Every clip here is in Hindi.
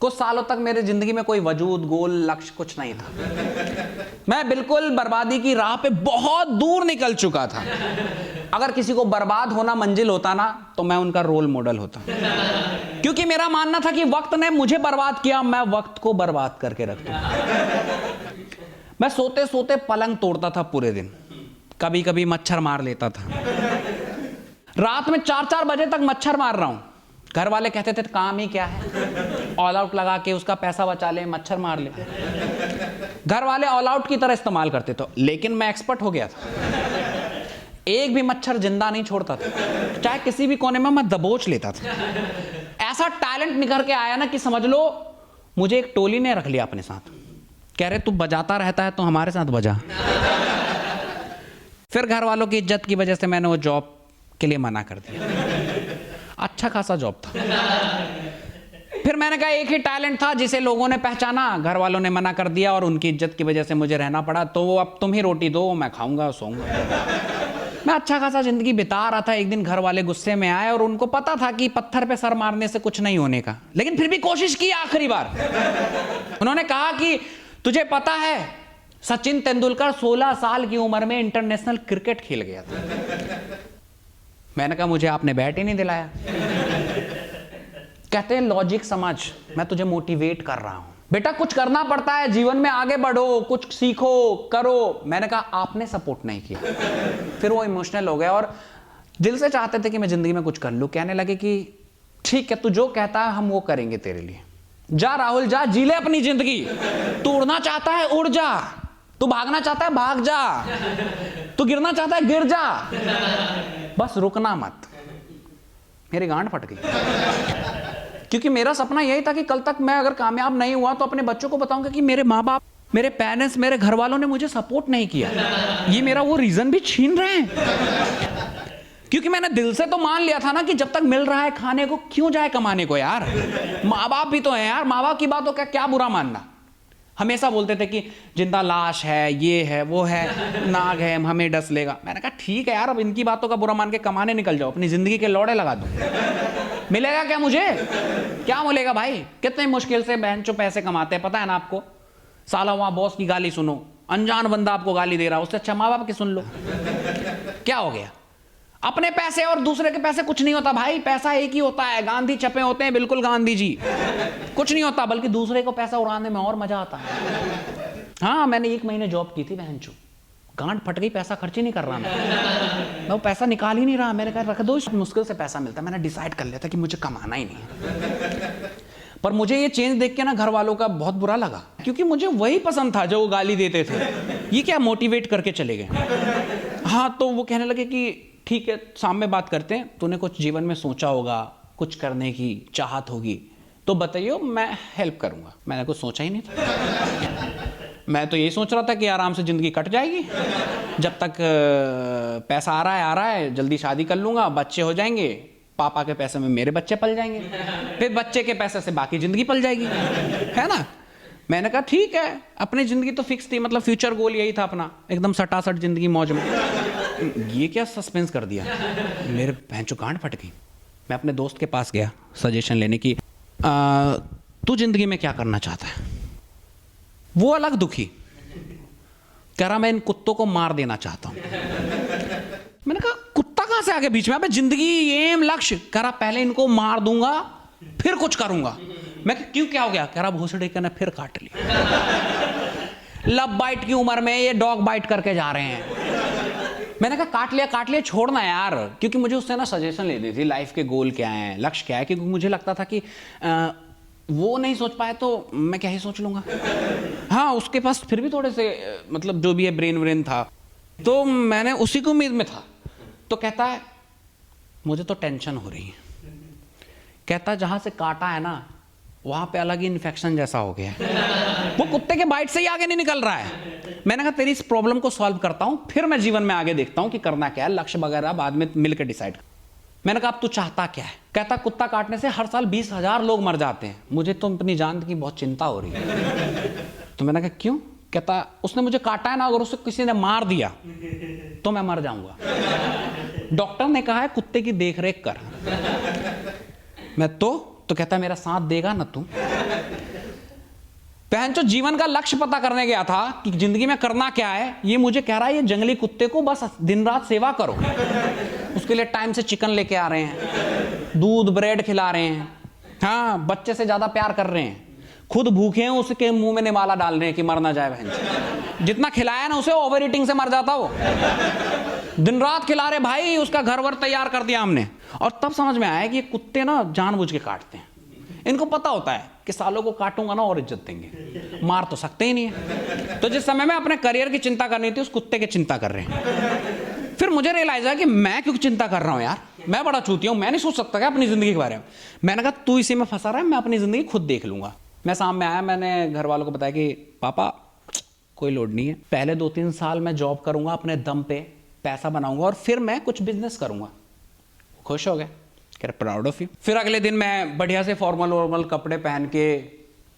कुछ सालों तक मेरे जिंदगी में कोई वजूद, गोल, लक्ष्य कुछ नहीं था। मैं बिल्कुल बर्बादी की राह पे बहुत दूर निकल चुका था। अगर किसी को बर्बाद होना मंजिल होता ना, तो मैं उनका रोल मॉडल होता। क्योंकि मेरा मानना था कि वक्त ने मुझे बर्बाद किया, मैं वक्त को बर्बाद करके रखता। मैं सोते सोते पलंग तोड़ता था पूरे दिन, कभी कभी मच्छर मार लेता था। रात में 4-4 बजे तक मच्छर मार रहा हूं। घर वाले कहते थे काम ही क्या है, ऑल आउट लगा के उसका पैसा बचा ले, मच्छर मार ले। घर वाले ऑल आउट की तरह इस्तेमाल करते थे, लेकिन मैं एक्सपर्ट हो गया था। एक भी मच्छर जिंदा नहीं छोड़ता था, चाहे किसी भी कोने में मैं दबोच लेता था। ऐसा टैलेंट निखर के आया ना कि समझ लो मुझे एक टोली ने रख लिया अपने साथ। कह रहे तू बजाता रहता है तो हमारे साथ बजा। फिर घर वालों की इज्जत की वजह से मैंने वो जॉब के लिए मना कर दिया। अच्छा खासा जॉब था। फिर मैंने कहा एक ही टैलेंट था जिसे लोगों ने पहचाना, घर वालों ने मना कर दिया और उनकी इज्जत की वजह से मुझे रहना पड़ा। तो वो अब तुम ही रोटी दो, मैं खाऊंगा सोऊंगा। मैं अच्छा खासा जिंदगी बिता रहा था। एक दिन घर वाले गुस्से में आए और उनको पता था कि पत्थर पे सर मारने से कुछ नहीं होने का, लेकिन फिर भी कोशिश की आखिरी बार। उन्होंने कहा कि तुझे पता है सचिन तेंदुलकर 16 साल की उम्र में इंटरनेशनल क्रिकेट खेल गया था। मैंने कहा मुझे आपने बैट ही नहीं दिलाया। कहते हैं लॉजिक समझ, मैं तुझे मोटिवेट कर रहा हूं बेटा, कुछ करना पड़ता है जीवन में, आगे बढ़ो, कुछ सीखो, करो। मैंने कहा आपने सपोर्ट नहीं किया। फिर वो इमोशनल हो गया और दिल से चाहते थे कि मैं जिंदगी में कुछ कर लूं। कहने लगे कि ठीक है तू जो कहता है हम वो करेंगे तेरे लिए, जा राहुल जा, जी ले अपनी जिंदगी। तू उड़ना चाहता है उड़ जा, तू भागना चाहता है भाग जा, तू गिरना चाहता है गिर जा, बस रुकना मत। मेरी गांड फट गई, क्योंकि मेरा सपना यही था कि कल तक मैं अगर कामयाब नहीं हुआ तो अपने बच्चों को बताऊंगा कि मेरे माँ बाप, मेरे पेरेंट्स, मेरे घर वालों ने मुझे सपोर्ट नहीं किया। ये मेरा वो रीजन भी छीन रहे हैं। क्योंकि मैंने दिल से तो मान लिया था ना कि जब तक मिल रहा है खाने को क्यों जाए कमाने को यार। माँ बाप भी तो है यार, माँ बाप की बातों का क्या बुरा मानना। हमेशा बोलते थे कि जिंदा लाश है, ये है, वो है, नाग है, हमें डस लेगा। मैंने कहा ठीक है यार, अब इनकी बातों का बुरा मान के कमाने निकल जाओ, अपनी जिंदगी के लौड़े लगा दो। मिलेगा क्या मुझे, क्या मिलेगा भाई। कितने मुश्किल से बहनचोद पैसे कमाते हैं पता है ना आपको। साला वहां बॉस की गाली सुनो, अनजान बंदा आपको गाली दे रहा है, उससे अच्छा माँ बाप की सुन लो। क्या हो गया। अपने पैसे और दूसरे के पैसे कुछ नहीं होता भाई, पैसा एक ही होता है। गांधी छपे होते हैं, बिल्कुल गांधी जी। कुछ नहीं होता, बल्कि दूसरे को पैसा उड़ाने में और मजा आता है। हाँ मैंने 1 महीने जॉब की थी बहनचोद, गांड फट गई, पैसा खर्च ही नहीं कर रहा मैं वो पैसा निकाल ही नहीं रहा। मैंने कहा रख दो, इस मुश्किल से पैसा मिलता। मैंने डिसाइड कर लिया था कि मुझे कमाना ही नहीं। पर मुझे ये चेंज देख के ना घर वालों का बहुत बुरा लगा, क्योंकि मुझे वही पसंद था जो वो गाली देते थे। ये क्या मोटिवेट करके चले गए। हाँ तो वो कहने लगे कि ठीक है सामने बात करते हैं, तूने कुछ जीवन में सोचा होगा, कुछ करने की चाहत होगी तो बताइए, मैं हेल्प करूंगा। मैंने कुछ सोचा ही नहीं था। मैं तो यही सोच रहा था कि आराम से जिंदगी कट जाएगी, जब तक पैसा आ रहा है जल्दी शादी कर लूंगा, बच्चे हो जाएंगे, पापा के पैसे में मेरे बच्चे पल जाएंगे, फिर बच्चे के पैसे से बाकी जिंदगी पल जाएगी, है ना। मैंने कहा ठीक है, अपनी जिंदगी तो फिक्स थी, मतलब फ्यूचर गोल यही था अपना, एकदम सटासट जिंदगी मौज में। ये क्या सस्पेंस कर दिया, मेरे भैंचो गांड फट गई। मैं अपने दोस्त के पास गया सजेशन लेने की, तू जिंदगी में क्या करना चाहता है। वो अलग दुखी, कह रहा मैं इन कुत्तों को मार देना चाहता हूं। मैंने कहा कुत्ता कहां से आ गया बीच में, अबे जिंदगी एम लक्ष्य। कह रहा पहले इनको मार दूंगा फिर कुछ करूंगा। मैं क्यों, क्या हो गया। कह रहा भोसड़ी का ना फिर काट लिया। लव बाइट की उम्र में ये डॉग बाइट करके जा रहे हैं। मैंने कहा काट लिया छोड़ना यार, क्योंकि मुझे उससे ना सजेशन लेनी थी लाइफ के गोल क्या है, लक्ष्य क्या है। क्योंकि मुझे लगता था कि वो नहीं सोच पाए तो मैं क्या ही सोच लूंगा। हाँ उसके पास फिर भी थोड़े से मतलब जो भी है ब्रेन था, तो मैंने उसी की उम्मीद में था। तो कहता है मुझे तो टेंशन हो रही है। कहता जहां से काटा है ना वहां पे अलग ही इन्फेक्शन जैसा हो गया है, वो कुत्ते के बाइट से ही आगे नहीं निकल रहा है। मैंने कहा तेरी इस प्रॉब्लम को सॉल्व करता हूं, फिर मैं जीवन में आगे देखता हूं कि करना क्या है, लक्ष्य वगैरह बाद में मिलकर डिसाइड। मैंने कहा अब तू चाहता क्या है। कहता कुत्ता काटने से हर साल 20,000 लोग मर जाते हैं, मुझे तो अपनी जान की बहुत चिंता हो रही है। तो मैंने कहा क्यों। कहता उसने मुझे काटा है ना, अगर उसे किसी ने मार दिया तो मैं मर जाऊंगा। डॉक्टर ने कहा है कुत्ते की देखरेख कर। मैं तो कहता मेरा साथ देगा ना तू। बहन जो जीवन का लक्ष्य पता करने गया था कि जिंदगी में करना क्या है, ये मुझे कह रहा है ये जंगली कुत्ते को बस दिन रात सेवा करो। उसके लिए टाइम से चिकन लेके आ रहे हैं, दूध ब्रेड खिला रहे हैं, हाँ बच्चे से ज्यादा प्यार कर रहे हैं, खुद भूखे हैं उसके मुंह में निवाला डाल रहे हैं कि मर ना जाए बहन। जितना खिलाया ना उसे ओवर ईटिंग से मर जाता वो। दिन रात खिला रहे भाई, उसका घर वर तैयार कर दिया हमने। और तब समझ में आया कि ये कुत्ते ना जानबूझ के काटते हैं। इनको पता होता है कि सालों को काटूंगा ना और इज्जत देंगे, मार तो सकते ही नहीं है। तो जिस समय में अपने करियर की चिंता करनी थी, उस कुत्ते की चिंता कर रहे हैं। फिर मुझे रियलाइज है कि मैं क्यों चिंता कर रहा हूं यार, मैं बड़ा चूतिया हूं, मैं नहीं सोच सकता क्या अपनी जिंदगी के बारे में। मैंने कहा तू इसी में फंसा रहा है, मैं अपनी जिंदगी खुद देख लूंगा। मैं सामने आया, मैंने घर वालों को बताया कि पापा कोई लोड नहीं है, पहले 2-3 साल मैं जॉब करूंगा, अपने दम पे पैसा बनाऊंगा और फिर मैं कुछ बिजनेस करूंगा। खुश हो गए, कह रहे प्राउड ऑफ यू। फिर अगले दिन मैं बढ़िया से फॉर्मल वॉर्मल कपड़े पहन के,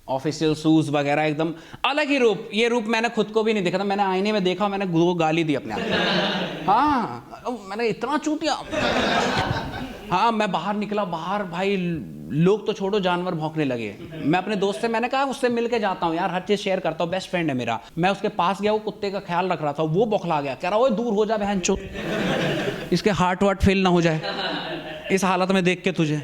ऑफिशियल शूज वगैरह, एकदम अलग ही रूप। ये रूप मैंने खुद को भी नहीं देखा था, मैंने आईने में देखा, मैंने दो गाली दी अपने आप। हाँ मैंने इतना चूतिया। हाँ मैं बाहर निकला, बाहर भाई लोग तो छोड़ो जानवर भौंकने लगे। मैं अपने दोस्त से मैंने कहा उससे मिल के जाता हूँ यार, हर चीज शेयर करता हूँ, बेस्ट फ्रेंड है मेरा। मैं उसके पास गया, वो कुत्ते का ख्याल रख रहा था, वो बौखला गया, कह रहा वो दूर हो जा बहन चो, इसके हार्ट वार्ट फेल ना हो जाए इस हालत में देख के तुझे।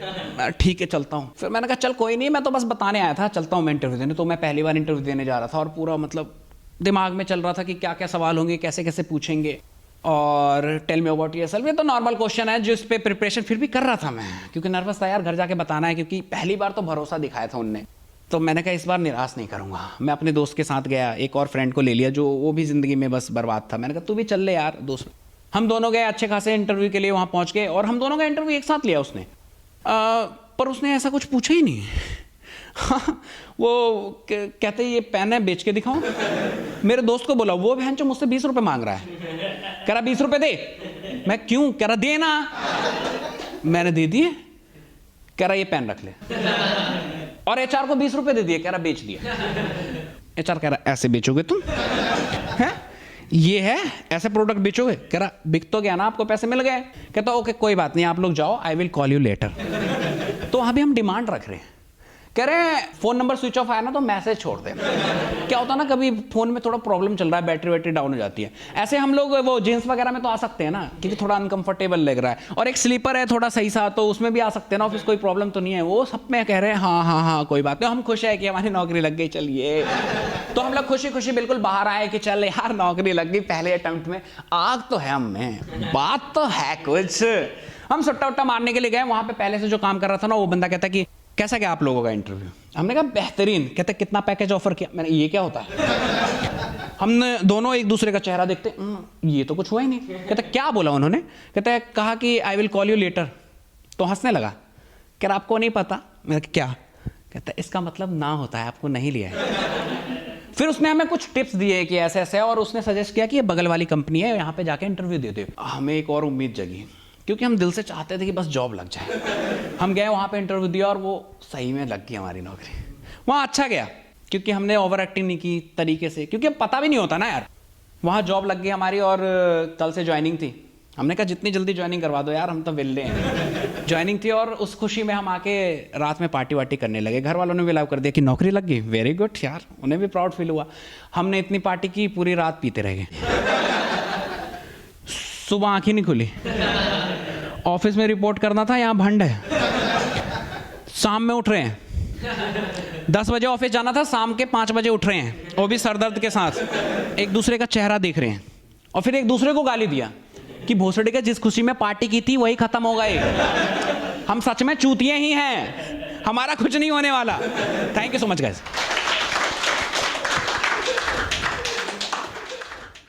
ठीक है चलता हूँ। फिर मैंने कहा चल कोई नहीं, मैं तो बस बताने आया था, चलता हूँ मैं इंटरव्यू देने। तो मैं पहली बार इंटरव्यू देने जा रहा था और पूरा मतलब दिमाग में चल रहा था कि क्या क्या सवाल होंगे, कैसे कैसे पूछेंगे। और टेल मी अबाउट योरसेल्फ, ये तो नॉर्मल क्वेश्चन है जिस पे प्रिपरेशन फिर भी कर रहा था मैं, क्योंकि नर्वस था यार, घर जाके बताना है, क्योंकि पहली बार तो भरोसा दिखाया था उनने। तो मैंने कहा इस बार निराश नहीं करूंगा। मैं अपने दोस्त के साथ गया, एक और फ्रेंड को ले लिया जो वो भी जिंदगी में बस बर्बाद था। मैंने कहा तू भी चल ले यार दोस्त। हम दोनों गए अच्छे खासे इंटरव्यू के लिए, वहां पहुंच गए और हम दोनों का इंटरव्यू एक साथ लिया उसने। पर उसने ऐसा कुछ पूछा ही नहीं। हाँ, वो कहते ये पेन है बेच के दिखाऊं। मेरे दोस्त को बोला, वो बहन जो मुझसे 20 रुपए मांग रहा है, कह रहा 20 रुपए दे। मैं क्यों, कह रहा दे ना। मैंने दे दिए, कह रहा ये पेन रख ले। और एचआर को 20 रुपए दे दिए, कह रहा बेच दिया। एचआर कह रहा ऐसे बेचोगे तुम हैं? ये है ऐसे प्रोडक्ट बेचोगे? कह रहा बिक तो गया ना, आपको पैसे मिल गए। कहता ओके कोई बात नहीं, आप लोग जाओ, I will call you later. तो अभी हम डिमांड रख रहे हैं, कह रहे हैं फोन नंबर स्विच ऑफ आया ना तो मैसेज छोड़ दे। क्या होता है ना, कभी फोन में थोड़ा प्रॉब्लम चल रहा है, बैटरी वैटरी डाउन हो जाती है। ऐसे हम लोग वो जींस वगैरह में तो आ सकते हैं ना, क्योंकि थोड़ा अनकंफर्टेबल लग रहा है, और एक स्लीपर है थोड़ा सही सा, तो उसमें भी आ सकते हैं ना, ऑफिस कोई प्रॉब्लम तो नहीं है। वो सब में कह रहे हैं हाँ हाँ हाँ कोई बात नहीं, हम खुश है कि हमारी नौकरी लग गई, चलिए। तो हम लोग खुशी खुशी बिल्कुल बाहर आए कि चल यार नौकरी लग गई पहले अटेम्प्ट में, आग तो है हमें, बात तो है कुछ। हम सुट्टा उट्टा मारने के लिए गए, वहां पे पहले से जो काम कर रहा था ना वो बंदा कहता कि कैसा गया आप लोगों का इंटरव्यू? हमने कहा बेहतरीन। कहते कितना पैकेज ऑफर किया? मैंने ये क्या होता है? हमने दोनों एक दूसरे का चेहरा देखते ये तो कुछ हुआ ही नहीं। कहते क्या बोला उन्होंने? कहते कहा कि I will call you later. तो हंसने लगा, कह रहा आपको नहीं पता? मैंने कहा क्या? कहता इसका मतलब ना होता है, आपको नहीं लिया है। फिर उसने हमें कुछ टिप्स दिए कि ऐसे ऐसे, और उसने सजेस्ट किया कि ये बगल वाली कंपनी है, यहाँ पे जाके इंटरव्यू दे दो। हमें एक और उम्मीद जगी, क्योंकि हम दिल से चाहते थे कि बस जॉब लग जाए। हम गए वहाँ पे इंटरव्यू दिया और वो सही में लग गई हमारी नौकरी। वहाँ अच्छा गया क्योंकि हमने ओवर एक्टिंग नहीं की तरीके से, क्योंकि अब पता भी नहीं होता ना यार। वहाँ जॉब लग गई हमारी और कल से ज्वाइनिंग थी। हमने कहा जितनी जल्दी ज्वाइनिंग करवा दो यार, हम तो विल्ले हैं। ज्वाइनिंग थी और उस खुशी में हम आके रात में पार्टी वार्टी करने लगे। घर वालों ने भी लाइव कर दिया कि नौकरी लग गई, वेरी गुड यार, उन्हें भी प्राउड फील हुआ। हमने इतनी पार्टी की, पूरी रात पीते रह गए, सुबह आँख ही नहीं खुली। ऑफिस में रिपोर्ट करना था, यहाँ भंड है। शाम में उठ रहे हैं, 10 बजे ऑफिस जाना था, शाम के 5 बजे उठ रहे हैं, वो भी सरदर्द के साथ। एक दूसरे का चेहरा देख रहे हैं और फिर एक दूसरे को गाली दिया कि भोसड़ी का जिस खुशी में पार्टी की थी वही खत्म हो गए। हम सच में चूतिए ही हैं, हमारा कुछ नहीं होने वाला। Thank you so much guys.